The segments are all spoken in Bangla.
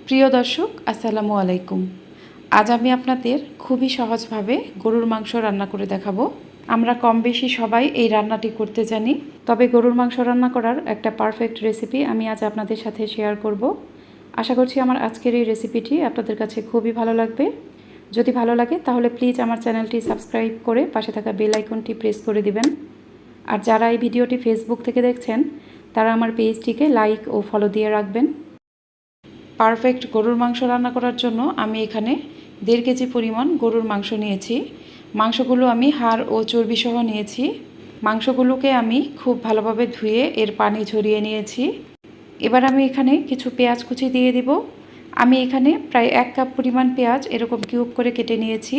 প্রিয় দর্শক, আসসালামু আলাইকুম। আজ আমি আপনাদের খুবই সহজভাবে গরুর মাংস রান্না করে দেখাবো। আমরা কম বেশি সবাই এই রান্নাটি করতে জানি, তবে গরুর মাংস রান্না করার একটা পারফেক্ট রেসিপি আমি আজ আপনাদের সাথে শেয়ার করব। আশা করছি আমার আজকের এই রেসিপিটি আপনাদের কাছে খুবই ভালো লাগবে। যদি ভালো লাগে তাহলে প্লিজ আমার চ্যানেলটি সাবস্ক্রাইব করে পাশে থাকা বেল আইকনটি প্রেস করে দিবেন। আর যারা এই ভিডিওটি ফেসবুক থেকে দেখছেন তারা আমার পেজটিকে লাইক ও ফলো দিয়ে রাখবেন। পারফেক্ট গরুর মাংস রান্না করার জন্য আমি এখানে 1.5 কেজি পরিমাণ গরুর মাংস নিয়েছি। মাংসগুলো আমি হাড় ও চর্বি সহ নিয়েছি। মাংসগুলোকে আমি খুব ভালোভাবে ধুয়ে এর পানি ঝরিয়ে নিয়েছি। এবার আমি এখানে কিছু পেঁয়াজ কুচি দিয়ে দিব। আমি এখানে প্রায় 1 কাপ পরিমাণ পেঁয়াজ এরকম কিউব করে কেটে নিয়েছি।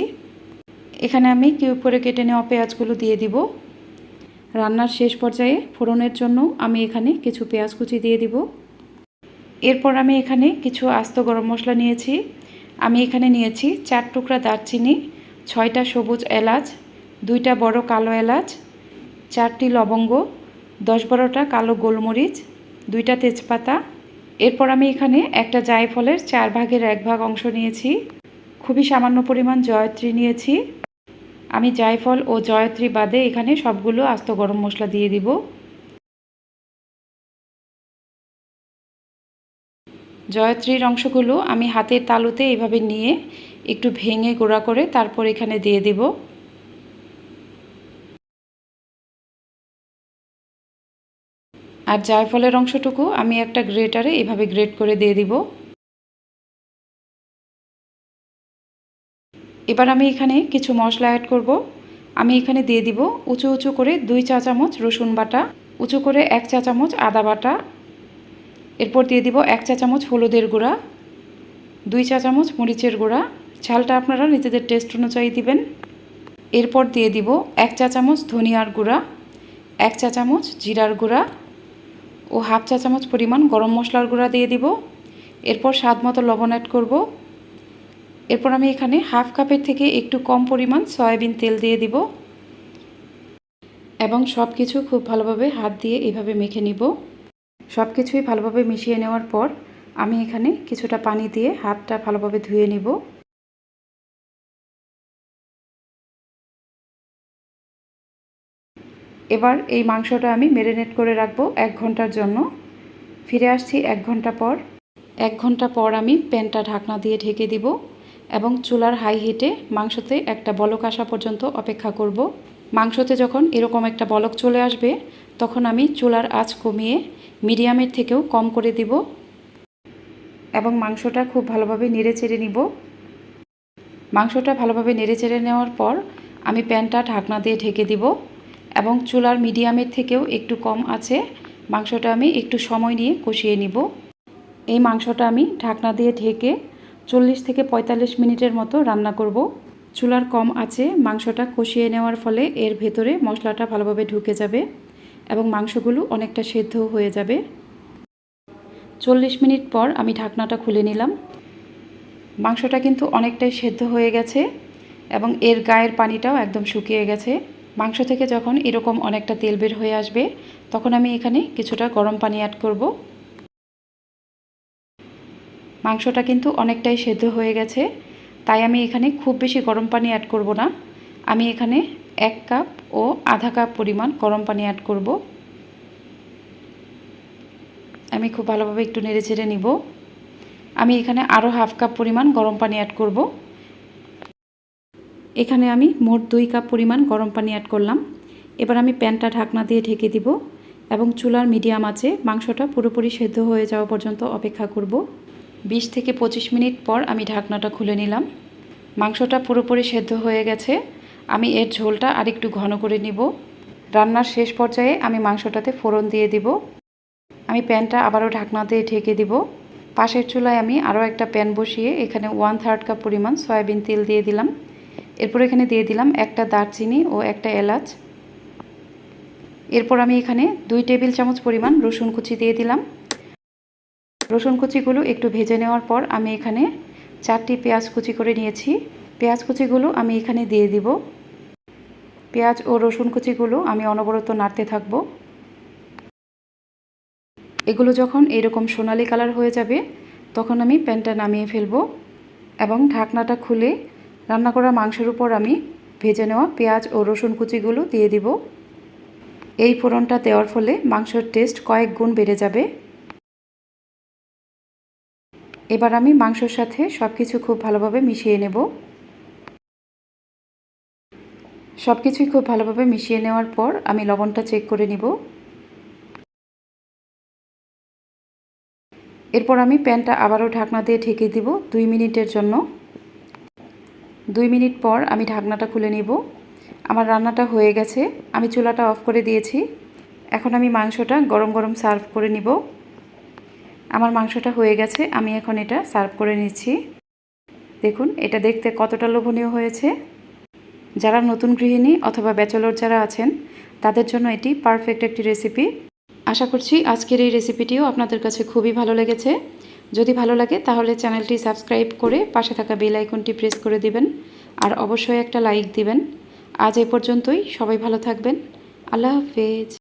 এখানে আমি কিউব করে কেটে নেওয়া পেঁয়াজগুলো দিয়ে দিব। রান্নার শেষ পর্যায়ে ফোড়নের জন্য আমি এখানে কিছু পেঁয়াজ কুচি দিয়ে দিব। এরপর আমি এখানে কিছু আস্ত গরম মশলা নিয়েছি। আমি এখানে নিয়েছি 4 টুকরা দারচিনি, 6টা সবুজ এলাচ, 2টা বড় কালো এলাচ, 4টি লবঙ্গ, 10-12টা কালো গোলমরিচ, 2টা তেজপাতা। এরপর আমি এখানে একটা জায়ফলের 4 ভাগের 1 ভাগ অংশ নিয়েছি। খুবই সামান্য পরিমাণ জয়ত্রী নিয়েছি। আমি জায়ফল ও জয়ত্রী বাদে এখানে সবগুলো আস্ত গরম মশলা দিয়ে দিব। জয়ত্রীর অংশগুলো আমি হাতের তালুতে এইভাবে নিয়ে একটু ভেঙে গুঁড়া করে তারপর এখানে দিয়ে দেব। আর জায়ফলের অংশটুকু আমি একটা গ্রেটারে এইভাবে গ্রেট করে দিয়ে দিব। এবার আমি এখানে কিছু মশলা অ্যাড করব। আমি এখানে দিয়ে দিব উঁচু উঁচু করে 2 চা চামচ রসুন বাটা, উঁচু করে 1 চা চামচ আদা বাটা। এরপর দিয়ে দিব 1 চা চামচ হলুদের গুঁড়া, 2 চা চামচ মরিচের গুঁড়া। ঝালটা আপনারা নিজেদের টেস্ট অনুযায়ী দিবেন। এরপর দিয়ে দিব 1 চা চামচ ধনিয়ার গুঁড়া, 1 চা চামচ জিরার গুঁড়া ও হাফ চা চামচ পরিমাণ গরম মশলার গুঁড়া দিয়ে দিব। এরপর স্বাদ মতো লবণ অ্যাড করব। এরপর আমি এখানে হাফ কাপের থেকে একটু কম পরিমাণ সয়াবিন তেল দিয়ে দিব এবং সব কিছু খুব ভালোভাবে হাত দিয়ে এভাবে মেখে নিব। সব কিছুই ভালোভাবে মিশিয়ে নেওয়ার পর আমি এখানে কিছুটা পানি দিয়ে হাতটা ভালোভাবে ধুয়ে নিব। এবার এই মাংসটা আমি ম্যারিনেট করে রাখবো 1 ঘন্টার জন্য। ফিরে আসছি 1 ঘন্টা পর। 1 ঘন্টা পর আমি প্যানটা ঢাকনা দিয়ে ঢেকে দিব এবং চুলার হাই হিটে মাংসতে একটা বলক আসা পর্যন্ত অপেক্ষা করব। মাংসতে যখন এরকম একটা বলক চলে আসবে তখন আমি চুলার আঁচ কমিয়ে মিডিয়ামের থেকেও কম করে দিব এবং মাংসটা খুব ভালোভাবে নেড়েচেড়ে নিব। মাংসটা ভালোভাবে নেড়েচেড়ে নেওয়ার পর আমি প্যানটা ঢাকনা দিয়ে ঢেকে দিব এবং চুলার মিডিয়ামের থেকেও একটু কম আছে মাংসটা আমি একটু সময় নিয়ে কষিয়ে নিব। এই মাংসটা আমি ঢাকনা দিয়ে ঢেকে 40 থেকে 45 মিনিটের মতো রান্না করব। চুলার কম আছে মাংসটা কষিয়ে নেওয়ার ফলে এর ভেতরে মশলাটা ভালোভাবে ঢুকে যাবে এবং মাংসগুলো অনেকটা সেদ্ধ হয়ে যাবে। 40 মিনিট পর আমি ঢাকনাটা খুলে নিলাম। মাংসটা কিন্তু অনেকটাই সেদ্ধ হয়ে গেছে এবং এর গায়ের পানিটাও একদম শুকিয়ে গেছে। মাংস থেকে যখন এরকম অনেকটা তেল বের হয়ে আসবে তখন আমি এখানে কিছুটা গরম পানি অ্যাড করব। মাংসটা কিন্তু অনেকটাই সেদ্ধ হয়ে গেছে, তাই আমি এখানে খুব বেশি গরম পানি অ্যাড করব না। আমি এখানে 1 কাপ ও আধা কাপ পরিমাণ গরম পানি অ্যাড করব। আমি খুব ভালোভাবে একটু নেড়েচেড়ে নিব। আমি এখানে আরও হাফ কাপ পরিমাণ গরম পানি অ্যাড করব। এখানে আমি মোট 2 কাপ পরিমাণ গরম পানি অ্যাড করলাম। এবার আমি প্যানটা ঢাকনা দিয়ে ঢেকে দিব এবং চুলার মিডিয়াম আঁচে মাংসটা পুরোপুরি সেদ্ধ হয়ে যাওয়া পর্যন্ত অপেক্ষা করব। 20 থেকে 25 মিনিট পর আমি ঢাকনাটা খুলে নিলাম। মাংসটা পুরোপুরি সেদ্ধ হয়ে গেছে। আমি এর ঝোলটা আরেকটু ঘন করে নিব। রান্নার শেষ পর্যায়ে আমি মাংসটাতে ফোড়ন দিয়ে দিব। আমি প্যানটা আবারও ঢাকনা দিয়ে ঢেকে দিব। পাশের চুলায় আমি আরও একটা প্যান বসিয়ে এখানে 1/3 কাপ পরিমাণ সয়াবিন তেল দিয়ে দিলাম। এরপর এখানে দিয়ে দিলাম একটা দারচিনি ও একটা এলাচ। এরপর আমি এখানে 2 টেবিল চামচ পরিমাণ রসুন কুচি দিয়ে দিলাম। রসুন কুচিগুলো একটু ভেজে নেওয়ার পর আমি এখানে 4টি পেঁয়াজ কুচি করে নিয়েছি। পেঁয়াজ কুচিগুলো আমি এখানে দিয়ে দিব। পেঁয়াজ ও রসুন কুচিগুলো আমি অনবরত নাড়তে থাকব। এগুলো যখন এরকম সোনালি কালার হয়ে যাবে তখন আমি প্যানটা নামিয়ে ফেলবো এবং ঢাকনাটা খুলে রান্না করা মাংসের উপর আমি ভেজে নেওয়া পেঁয়াজ ও রসুন কুচিগুলো দিয়ে দিব। এই ফোড়নটা দেওয়ার ফলে মাংসের টেস্ট কয়েক গুণ বেড়ে যাবে। এবার আমি মাংসের সাথে সব কিছু খুব ভালোভাবে মিশিয়ে নেব। সব কিছুই খুব ভালোভাবে মিশিয়ে নেওয়ার পর আমি লবণটা চেক করে নিব। এরপর আমি প্যানটা আবারও ঢাকনা দিয়ে ঢেকে দিব 2 মিনিটের জন্য। 2 মিনিট পর আমি ঢাকনাটা খুলে নিব। আমার রান্নাটা হয়ে গেছে, আমি চুলাটা অফ করে দিয়েছি। এখন আমি মাংসটা গরম গরম সার্ভ করে নিব। আমার মাংসটা হয়ে গেছে, আমি এখন এটা সার্ভ করে নিচ্ছি। দেখুন এটা দেখতে কতটা লোভনীয় হয়েছে। যারা নতুন গৃহিণী অথবা ব্যাচেলর যারা আছেন তাদের জন্য এটি পারফেক্ট একটি রেসিপি। আশা করছি আজকের এই রেসিপিটিও আপনাদের কাছে খুবই ভালো লেগেছে। যদি ভালো লাগে তাহলে চ্যানেলটি সাবস্ক্রাইব করে পাশে থাকা বেল আইকনটি প্রেস করে দিবেন আর অবশ্যই একটা লাইক দিবেন। আজ এ পর্যন্তই, সবাই ভালো থাকবেন। আল্লাহ হাফেজ।